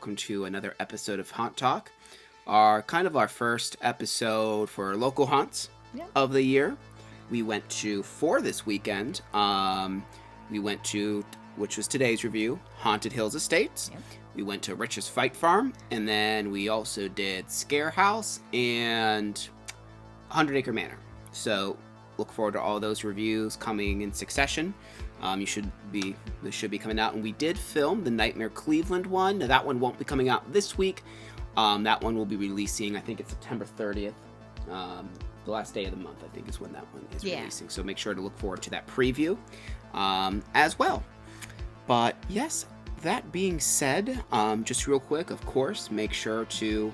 welcome to another episode of Haunt Talk. Our first episode for local haunts of the year. We went to 4 this weekend. We went to, which was today's review, Haunted Hills Estates. Yep. We went to Rich's Fight Farm, and then we also did Scare House and 100 Acre Manor. So look forward to all those reviews coming in succession. They should be coming out, and we did film the Nightmare Cleveland one. Now, that one won't be coming out this week. That one will be releasing, I think it's September 30th. The last day of the month, I think, is when that one is releasing. So make sure to look forward to that preview as well. But yes, that being said, just real quick, of course, make sure to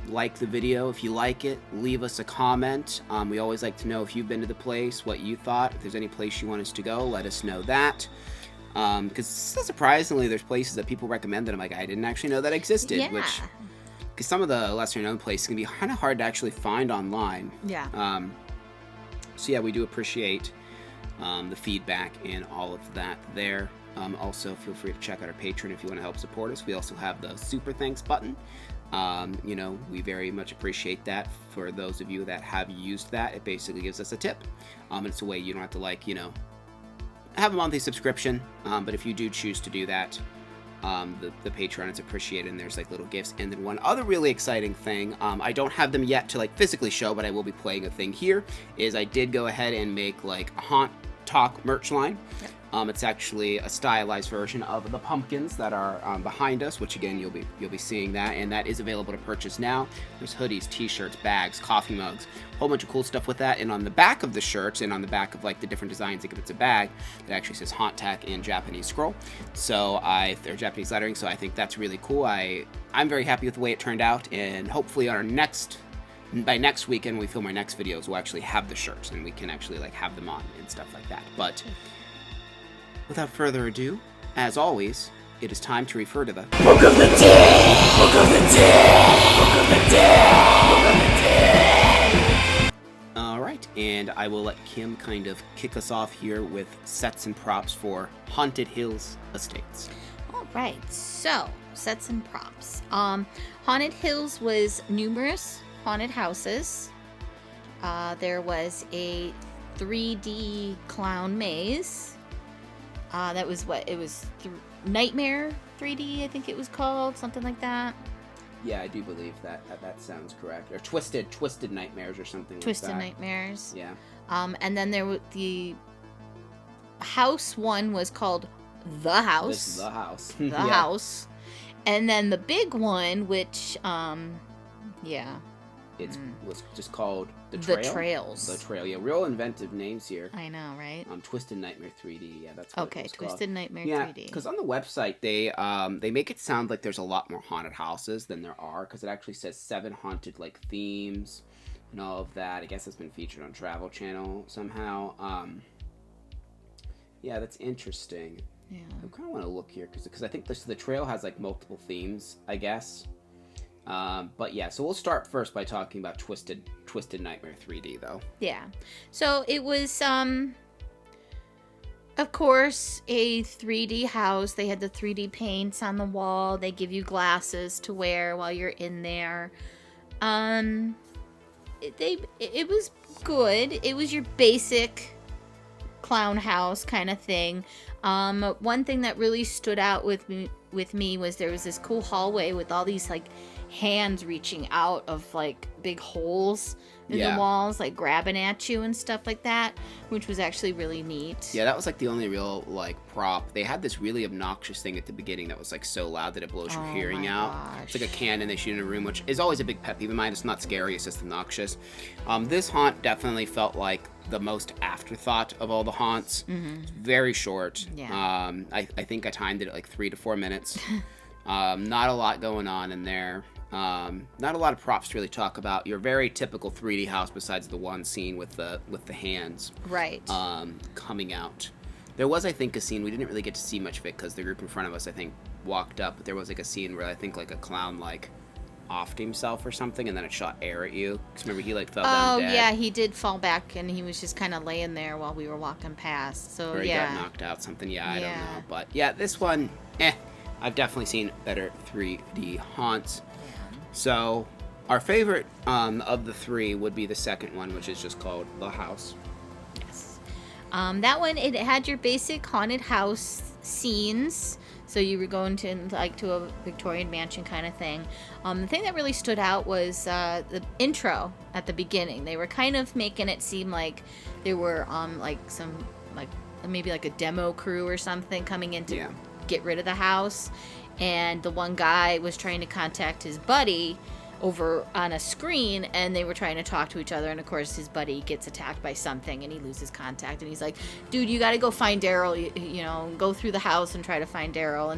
like the video. If you like it, leave us a comment. We always like to know if you've been to the place, what you thought. If there's any place you want us to go, let us know that. Because surprisingly, there's places that people recommend that I'm like, I didn't actually know that existed. Yeah. Because some of the lesser-known places can be kind of hard to actually find online. Yeah. So yeah, we do appreciate the feedback and all of that there. Also, feel free to check out our Patreon if you want to help support us. We also have the Super Thanks button. We very much appreciate that. For those of you that have used that, it basically gives us a tip. And it's a way you don't have to have a monthly subscription. But if you do choose to do that, the Patreon is appreciated, and there's little gifts. And then one other really exciting thing, I don't have them yet to physically show, but I will be playing a thing here, is I did go ahead and make a Haunt Talk merch line. Yep. It's actually a stylized version of the pumpkins that are behind us, which again you'll be seeing that, and that is available to purchase now. There's hoodies, t-shirts, bags, coffee mugs, a whole bunch of cool stuff with that. And on the back of the shirts and on the back of the different designs, if it's a bag, it actually says Haunt Tack in Japanese scroll. So they're Japanese lettering, so I think that's really cool. I'm very happy with the way it turned out, and hopefully by next weekend we film our next videos, we'll actually have the shirts and we can actually have them on and stuff like that. But without further ado, as always, it is time to refer to the Book of the Dead! Book of the Dead! Book of the Dead! Book of the Dead! Alright, and I will let Kim kind of kick us off here with sets and props for Haunted Hills Estates. Alright, so, sets and props. Haunted Hills was numerous haunted houses. There was a 3D clown maze. That was Nightmare 3D, I think it was called, something like that. Yeah, I do believe that sounds correct. Or Twisted Nightmares or something Twisted like that. Nightmares. Yeah. And then there was the house one was called The House. The House. The House. And then the big one, which, It was just called The Trail. The Trails. The Trail, yeah. Real inventive names here. I know, right? Twisted Nightmare 3D, yeah, that's what it was called. Twisted Nightmare 3D. Yeah, because on the website, they make it sound like there's a lot more haunted houses than there are, because it actually says 7 haunted, themes and all of that. I guess it's been featured on Travel Channel somehow. Yeah, that's interesting. Yeah. I kind of want to look here, because I think the Trail has, multiple themes, I guess. But yeah, so we'll start first by talking about Twisted Nightmare 3D, though. Yeah. So it was, of course, a 3D house. They had the 3D paints on the wall. They give you glasses to wear while you're in there. It was good. It was your basic clown house kind of thing. One thing that really stood out with me was there was this cool hallway with all these hands reaching out of big holes in the walls, grabbing at you and stuff like that, which was actually really neat. Yeah, that was the only real prop. They had this really obnoxious thing at the beginning that was so loud that it blows your hearing out. Gosh. It's a cannon they shoot in a room, which is always a big pet peeve of mine. It's not scary, it's just obnoxious. This haunt definitely felt like the most afterthought of all the haunts. Mm-hmm. It's very short. Yeah. I think I timed it at 3 to 4 minutes. Not a lot going on in there. Not a lot of props to really talk about. Your very typical 3D house, besides the one scene with the hands. Right. Coming out. There was, I think, a scene, we didn't really get to see much of it because the group in front of us, I think, walked up, but there was a scene where I think a clown offed himself or something, and then it shot air at you. Because remember, he fell down dead. Oh, yeah, he did fall back, and he was just kind of laying there while we were walking past. So, or he got knocked out, something. Yeah, I don't know. But, yeah, this one, I've definitely seen better 3D haunts. So our favorite of the three would be the second one, which is just called The House. Yes. That one, it had your basic haunted house scenes. So you were going to to a Victorian mansion kind of thing. The thing that really stood out was the intro at the beginning. They were kind of making it seem like there were maybe a demo crew or something coming in to get rid of the house, and the one guy was trying to contact his buddy over on a screen, and they were trying to talk to each other, and of course his buddy gets attacked by something and he loses contact, and he's like, dude, you gotta go find Daryl, you know, go through the house and try to find Daryl.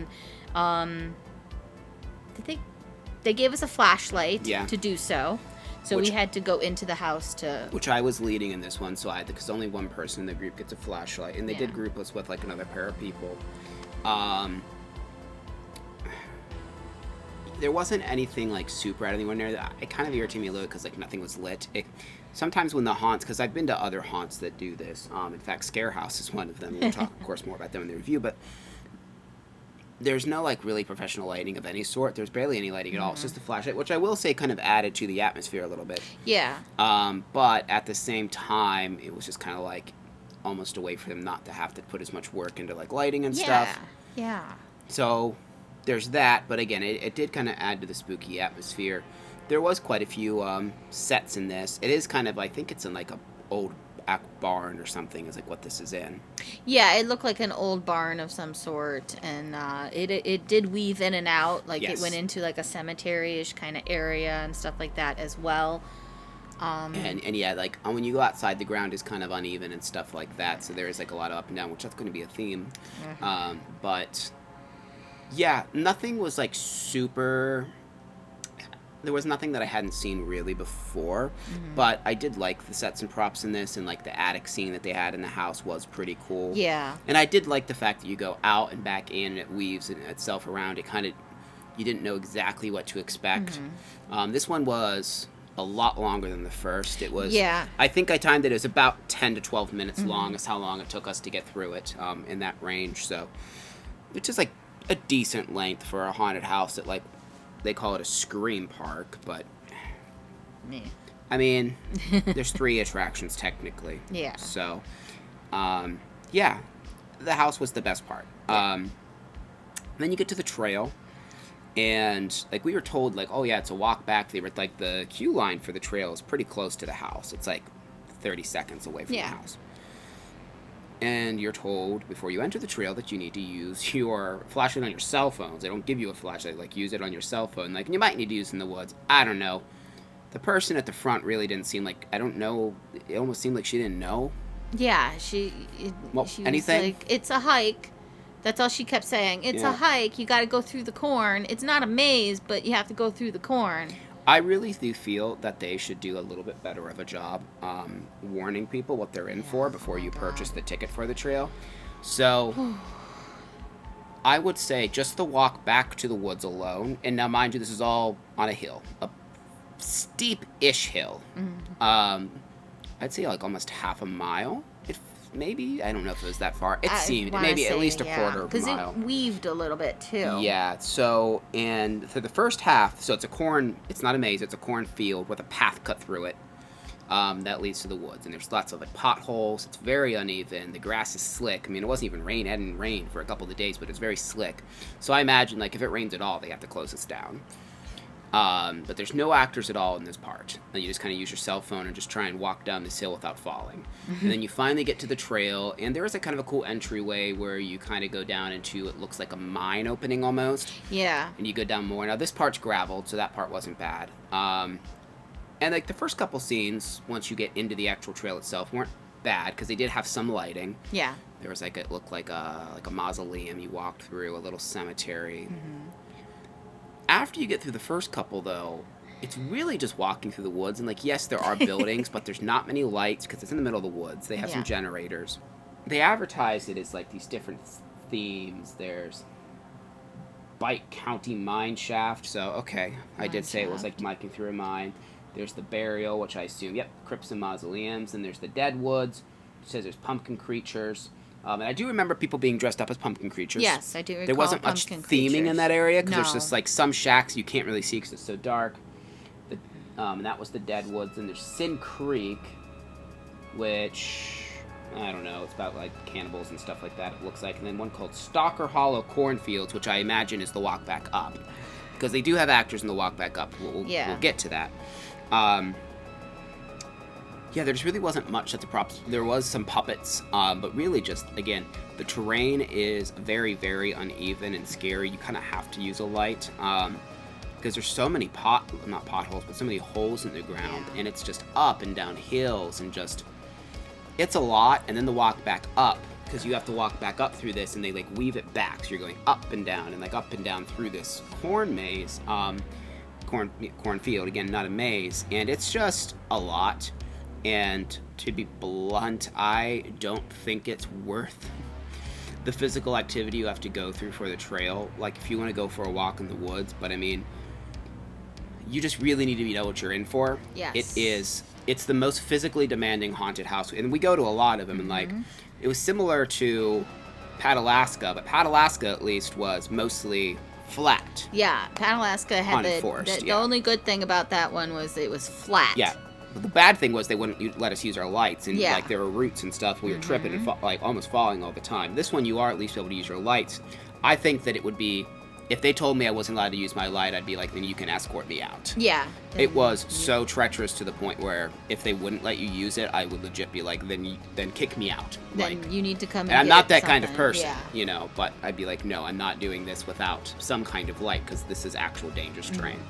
And they gave us a flashlight to do so we had to go into the house to, which I was leading in this one, so because only one person in the group gets a flashlight, and they did group us with another pair of people. There wasn't anything super out of the ordinary. It kind of irritated me a little because nothing was lit. Sometimes when the haunts, because I've been to other haunts that do this. In fact, Scare House is one of them. We'll talk, of course, more about them in the review. But there's no really professional lighting of any sort. There's barely any lighting at all. It's just a flashlight, which I will say kind of added to the atmosphere a little bit. Yeah. But at the same time, it was just kind of almost a way for them not to have to put as much work into lighting and stuff. Yeah. So there's that, but again, it did kind of add to the spooky atmosphere. There was quite a few sets in this. It is kind of, I think it's in a old barn or something is what this is in. Yeah, it looked like an old barn of some sort, and it did weave in and out. It went into a cemetery-ish kind of area and stuff like that as well. And yeah, when you go outside, the ground is kind of uneven and stuff like that, so there is a lot of up and down, which that's going to be a theme. But yeah, nothing was super. There was nothing that I hadn't seen really before, but I did like the sets and props in this, and the attic scene that they had in the house was pretty cool. Yeah. And I did like the fact that you go out and back in, and it weaves itself around. It kind of, you didn't know exactly what to expect. This one was a lot longer than the first. It was, I think I timed it as about 10 to 12 minutes long is how long it took us to get through it, in that range. So, which is a decent length for a haunted house that they call it a scream park, but I mean, there's 3 attractions technically. Yeah. So, yeah, the house was the best part. Then you get to the trail, and we were told oh yeah, it's a walk back. They were the queue line for the trail is pretty close to the house. It's 30 seconds away from the house. And you're told before you enter the trail that you need to use your flashlight on your cell phones. They don't give you a flashlight, use it on your cell phone. And you might need to use it in the woods. I don't know. The person at the front really didn't seem I don't know, it almost seemed like she didn't know. Yeah, she anything? was it's a hike. That's all she kept saying. It's a hike. You got to go through the corn. It's not a maze, but you have to go through the corn. I really do feel that they should do a little bit better of a job warning people what they're in for before you purchase the ticket for the trail. So I would say just the walk back to the woods alone, and now mind you, this is all on a hill, a steep-ish hill. I'd say almost half a mile. Maybe, I don't know if it was that far. It seemed maybe at least a quarter of a mile. Because it weaved a little bit too. Yeah, so, and for the first half, so it's it's not a maze, it's a cornfield with a path cut through it that leads to the woods. And there's lots of potholes, it's very uneven, the grass is slick. I mean, it wasn't even rain, it hadn't rained for a couple of days, but it's very slick. So I imagine, if it rains at all, they have to close this down. But there's no actors at all in this part. And you just kind of use your cell phone and just try and walk down this hill without falling. And then you finally get to the trail, and there is a kind of a cool entryway where you kind of go down into, it looks like a mine opening almost. Yeah. And you go down more. Now, this part's graveled, so that part wasn't bad. And the first couple scenes, once you get into the actual trail itself, weren't bad, because they did have some lighting. Yeah. There was it looked like a mausoleum you walked through, a little cemetery. After you get through the first couple, though, it's really just walking through the woods. And, yes, there are buildings, but there's not many lights because it's in the middle of the woods. They have some generators. They advertised it as, these different themes. There's Bite County Mine Shaft. So, okay, I did say it was miking through a mine. There's the Burial, which I assume, crypts and mausoleums. And there's the Dead Woods, which says there's pumpkin creatures. And I do remember people being dressed up as pumpkin creatures. Yes, I do recall There wasn't much pumpkin theming in creatures. that area because there's No. just like some shacks you can't really see because it's so dark. And that was the Deadwoods. And there's Sin Creek, which I don't know. It's about like cannibals and stuff like that. It looks like. And then one called Stalker Hollow Cornfields, which I imagine is the walk back up, because they do have actors in the walk back up. We'll get to that. Yeah, there just really wasn't much sets of props. There was some puppets, but really just, again, the terrain is very, very uneven and scary. You kind of have to use a light, because there's so many not potholes, but so many holes in the ground, and it's just up and down hills, and just, it's a lot. And then the walk back up, because you have to walk back up through this, and they like weave it back, so you're going up and down through this corn maze, cornfield, again, not a maze, and it's just a lot. And to be blunt, I don't think it's worth the physical activity you have to go through for the trail. Like, if you want to go for a walk in the woods, but I mean, you just really need to know what you're in for. Yes. It's the most physically demanding haunted house, and we go to a lot of them, and like, it was similar to Patalasca, but Patalasca at least was mostly flat. Yeah, Patalasca had the only good thing about that one was it was flat. Yeah. But the bad thing was they wouldn't let us use our lights, and like there were roots and stuff. We were tripping and like almost falling all the time. This one, you are at least able to use your lights. I think that it would be, if they told me I wasn't allowed to use my light, I'd be like, then you can escort me out. Yeah. It was so treacherous to the point where if they wouldn't let you use it, I would legit be like, then kick me out. Then like, you need to come. And I'm not that kind of something. person, Yeah. you know. But I'd be like, no, I'm not doing this without some kind of light, because this is actual dangerous terrain.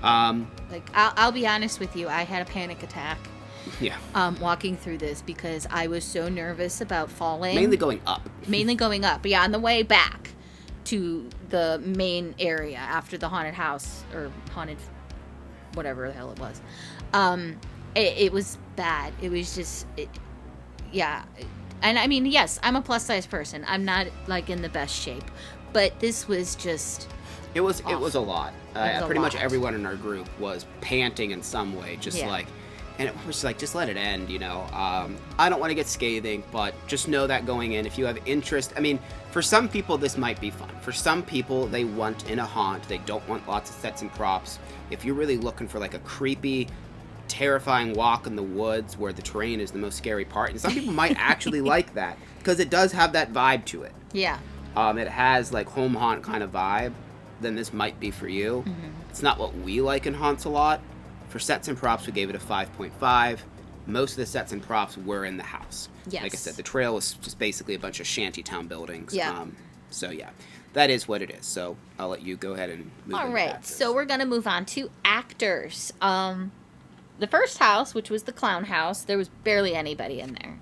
Like I'll be honest with you, I had a panic attack. Yeah. Walking through this because I was so nervous about falling. Mainly going up. But yeah, on the way back to the main area after the haunted house or haunted whatever the hell it was. It was bad. It was just yeah. And I mean, yes, I'm a plus size person. I'm not like in the best shape, but this was just It was a lot. Pretty much lot. everyone in our group was panting in some way, just like, and it was like, just let it end, you know. I don't want to get scathing, but just know that going in, if you have interest, I mean, for some people this might be fun. For some people, they want in a haunt, they don't want lots of sets and props. If you're really looking for like a creepy, terrifying walk in the woods where the terrain is the most scary part, and some people might actually like that, because it does have that vibe to it. Yeah. It has like home haunt kind of vibe. Then this might be for you. It's not what we like in haunts a lot. For sets and props, we gave it a 5.5. Most of the sets and props were in the house. Yes. Like I said, the trail was just basically a bunch of shantytown buildings. Yeah. So yeah, that is what it is. So I'll let you go ahead and move All into right, actors. so we're going to move on to actors. The first house, which was the clown house, there was barely anybody in there.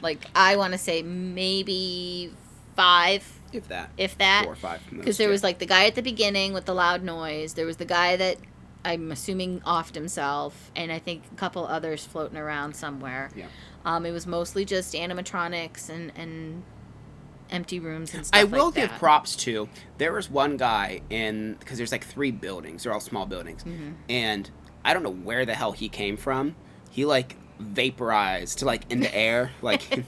Like, I want to say maybe 5. If that. 4 or 5. Because there was, like, the guy at the beginning with the loud noise. There was the guy that I'm assuming offed himself. And I think a couple others floating around somewhere. Yeah. It was mostly just animatronics and empty rooms and stuff I like that. will give props to, there was one guy in, because there's like 3 buildings. They're all small buildings. And I don't know where the hell he came from. He, like, vaporized, like, in the air. Like, and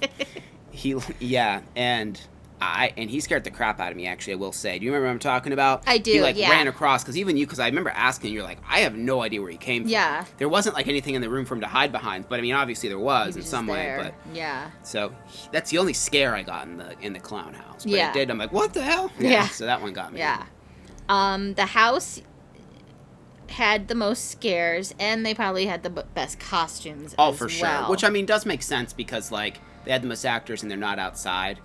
he scared the crap out of me, actually, I will say. Do you remember what I'm talking about? I do, He, like, yeah. ran across, because even you, because I remember asking, you're like, I have no idea where he came from. Yeah. There wasn't, like, anything in the room for him to hide behind, but, I mean, obviously there was He in was some just way, there. but... Yeah. So, that's the only scare I got in the clown house. But Yeah. it did, I'm like, what the hell? Yeah. So that one got me. Yeah. The house had the most scares, and they probably had the best costumes Oh, as for sure. well. Which, I mean, does make sense, because, like, they had the most actors and they're not outside.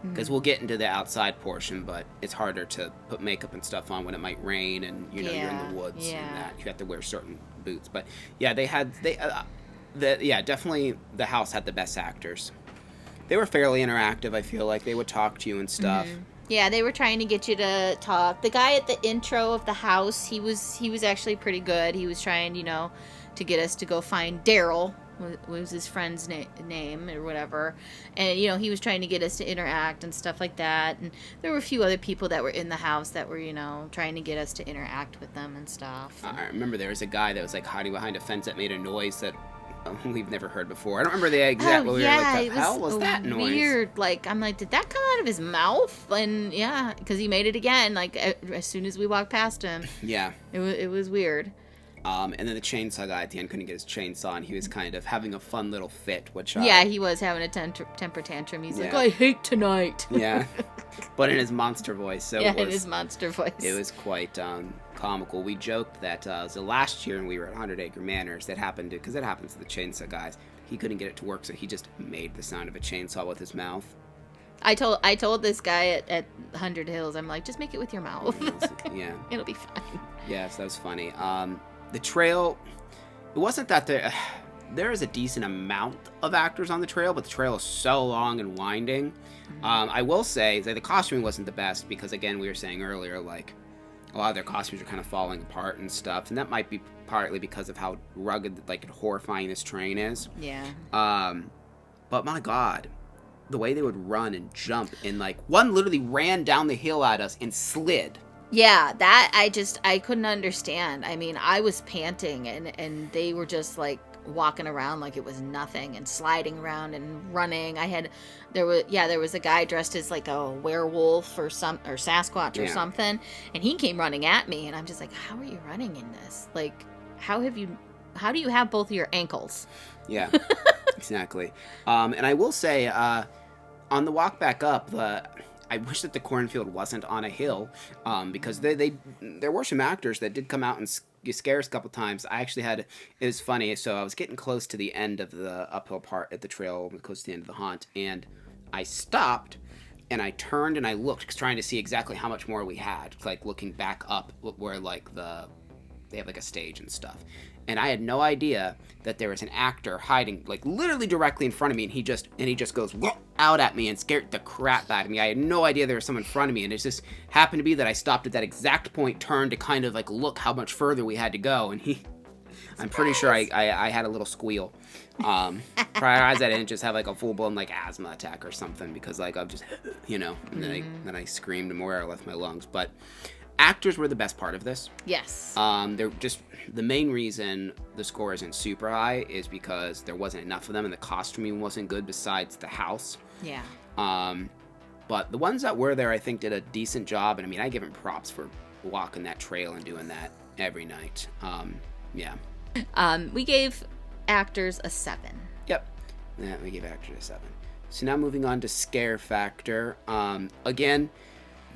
Because we'll get into the outside portion, but it's harder to put makeup and stuff on when it might rain and, you know, you're in the woods and that. You have to wear certain boots. But, yeah, definitely the house had the best actors. They were fairly interactive, I feel like. They would talk to you and stuff. Yeah, they were trying to get you to talk. The guy at the intro of the house, he was actually pretty good. He was trying, you know, to get us to go find Daryl, was his friend's name or whatever. And, you know, he was trying to get us to interact and stuff like that. And there were a few other people that were in the house that were, you know, trying to get us to interact with them and stuff. I remember there was a guy that was, like, hiding behind a fence that made a noise that we've never heard before. I don't remember the exact. Oh, We yeah, were like, it the was hell was that noise? weird. Like, I'm like, did that come out of his mouth? And yeah, because he made it again. Like as soon as we walked past him, Yeah. it was weird. And then the chainsaw guy at the end couldn't get his chainsaw, and he was kind of having a fun little fit, which Yeah, he was having a temper tantrum. He's like, Yeah. I hate tonight. yeah, but in his monster voice. So Yeah, it was, in his monster voice. It was quite comical. We joked that so last year when we were at 100 Acre Manors, that happened because it happens to the chainsaw guys. He couldn't get it to work, so he just made the sound of a chainsaw with his mouth. I told this guy at 100 Hills, I'm like, just make it with your mouth. Yeah. It'll be fine. Yeah, so that was funny. The trail, it wasn't that there is a decent amount of actors on the trail, but the trail is so long and winding. I will say that the costuming wasn't the best because, again, we were saying earlier, like, a lot of their costumes are kind of falling apart and stuff, and that might be partly because of how rugged, like, and horrifying this terrain is. Yeah. But my God, the way they would run and jump, and, like, one literally ran down the hill at us and slid. Yeah, that I couldn't understand. I mean, I was panting and they were just like walking around like it was nothing and sliding around and running. There was a guy dressed as like a werewolf or Sasquatch or something, and he came running at me, and I'm just like, how are you running in this? Like, how do you have both of your ankles? Yeah, exactly. And I will say, on the walk back up, I wish that the cornfield wasn't on a hill, because there were some actors that did come out and scare us a couple times. It was funny, so I was getting close to the end of the uphill part at the trail, close to the end of the haunt, and I stopped, and I turned and I looked, trying to see exactly how much more we had, like looking back up where like they have like a stage and stuff. And I had no idea that there was an actor hiding, like literally directly in front of me, and he just goes out at me and scared the crap out of me. I had no idea there was someone in front of me, and it just happened to be that I stopped at that exact point, turned to kind of like look how much further we had to go, and I'm pretty sure I had a little squeal. Prior I didn't just have like a full blown like asthma attack or something, because like I'm just, and then I screamed more or left my lungs, but. Actors were the best part of this. Yes. They're just the main reason the score isn't super high is because there wasn't enough of them and the costuming wasn't good besides the house. Yeah. But the ones that were there, I think, did a decent job, and I mean, I give them props for walking that trail and doing that every night. Yeah. We gave actors a 7. Yep. Yeah, we gave actors a 7. So now moving on to scare factor. Again.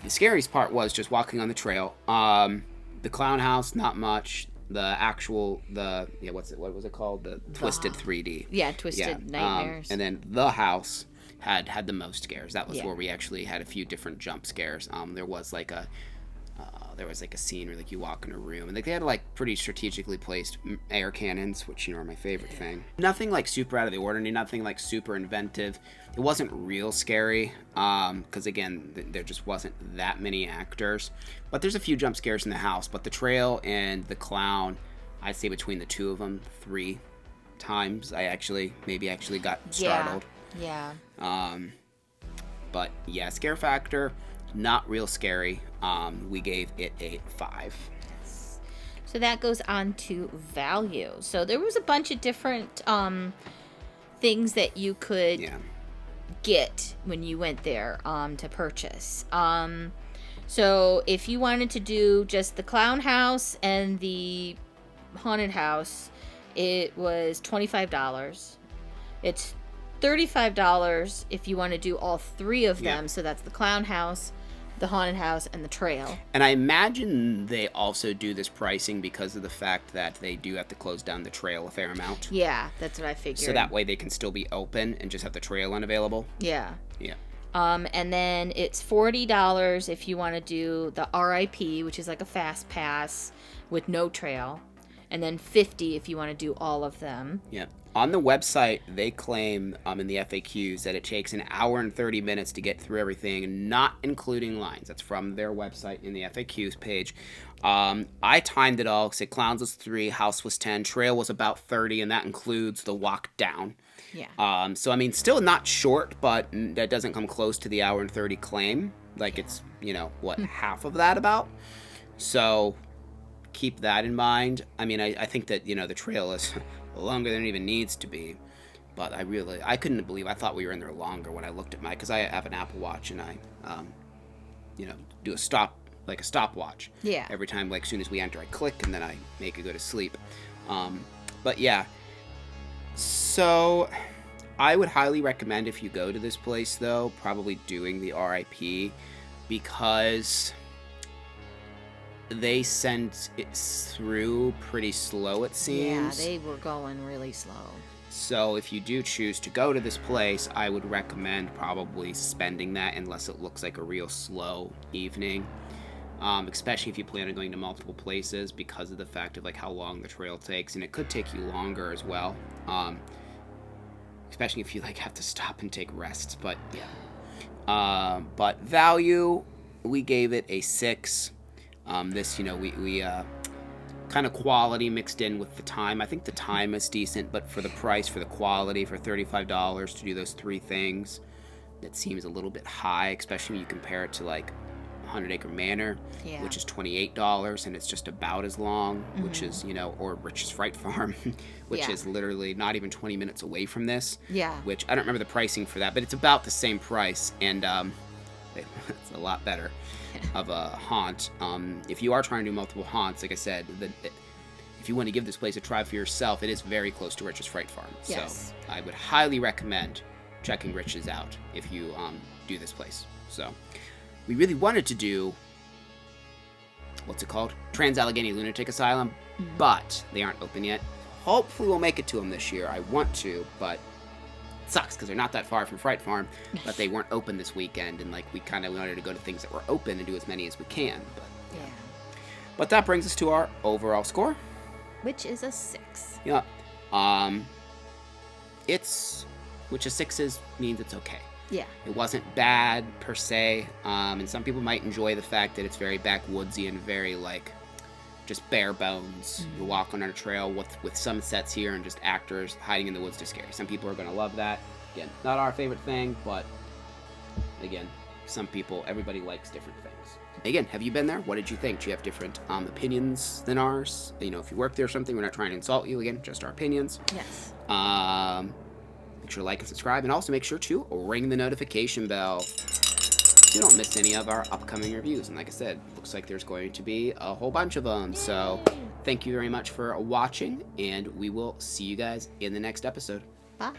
The scariest part was just walking on the trail. The clown house, not much. What was it called? The Twisted 3D. Yeah, Twisted Nightmares. And then the house had the most scares. That was where we actually had a few different jump scares. There was like a scene where like you walk in a room and they had like pretty strategically placed air cannons, which are my favorite thing. Nothing like super out of the ordinary, nothing like super inventive. It wasn't real scary, because again, there just wasn't that many actors. But there's a few jump scares in the house. But the trail and the clown, I'd say between the two of them, 3 times I actually got startled. Yeah. But yeah, scare factor, not real scary. We gave it a 5. So that goes on to value. So there was a bunch of different things that you could get when you went there to purchase. So if you wanted to do just the clown house and the haunted house, it was $25. It's $35 if you want to do all 3 of them. So that's the clown house, the haunted house, and the trail. And I imagine they also do this pricing because of the fact that they do have to close down the trail a fair amount. Yeah, that's what I figured. So that way they can still be open and just have the trail unavailable. Yeah. Yeah. And then it's $40 if you want to do the RIP, which is like a fast pass with no trail. And then $50 if you want to do all of them. Yeah. On the website, they claim in the FAQs that it takes an hour and 30 minutes to get through everything, not including lines. That's from their website in the FAQs page. I timed it all. Say clowns was 3, house was 10, trail was about 30, and that includes the walk down. Yeah. So I mean, still not short, but that doesn't come close to the hour and 30 claim. Like it's half of that about. So keep that in mind. I mean, I think that the trail is a longer than it even needs to be. But I couldn't believe, I thought we were in there longer when I looked at because I have an Apple Watch and I, do a stopwatch. Yeah. Every time, like, as soon as we enter, I click and then I make it go to sleep. But yeah, so I would highly recommend if you go to this place, though, probably doing the RIP because they send it through pretty slow, it seems. Yeah, they were going really slow. So if you do choose to go to this place, I would recommend probably spending that unless it looks like a real slow evening. Especially if you plan on going to multiple places because of the fact of like how long the trail takes, and it could take you longer as well. Especially if you like have to stop and take rests. But yeah. But value, we gave it a 6. We kind of quality mixed in with the time. I think the time is decent, but for the price, for the quality, for $35 to do those 3 things, that seems a little bit high, especially when you compare it to like 100 Acre Manor, which is $28, and it's just about as long, which is, or Rich's Fright Farm, which is literally not even 20 minutes away from this. Yeah. Which I don't remember the pricing for that, but it's about the same price, and it's a lot better of a haunt. If you are trying to do multiple haunts, like I said, if you want to give this place a try for yourself, it is very close to Rich's Fright Farm. Yes. So I would highly recommend checking Rich's out if you do this place. So we really wanted to do, what's it called? Trans-Allegheny Lunatic Asylum, but they aren't open yet. Hopefully we'll make it to them this year. I want to, but it sucks because they're not that far from Fright Farm, but they weren't open this weekend, and like we kind of wanted to go to things that were open and do as many as we can. But yeah. But that brings us to our overall score, which is a 6. Yeah. Which a 6 means it's okay. Yeah. It wasn't bad per se, and some people might enjoy the fact that it's very backwoodsy and very like just bare bones. You walk on a trail with some sets here and just actors hiding in the woods to scare you. Some people are going to love that. Again, not our favorite thing, but again, everybody likes different things. Again, have you been there? What did you think? Do you have different opinions than ours? If you work there or something, we're not trying to insult you. Again, just our opinions. Yes. Make sure to like and subscribe, and also make sure to ring the notification bell so you don't miss any of our upcoming reviews. And like I said, looks like there's going to be a whole bunch of them. So thank you very much for watching, and we will see you guys in the next episode. Bye.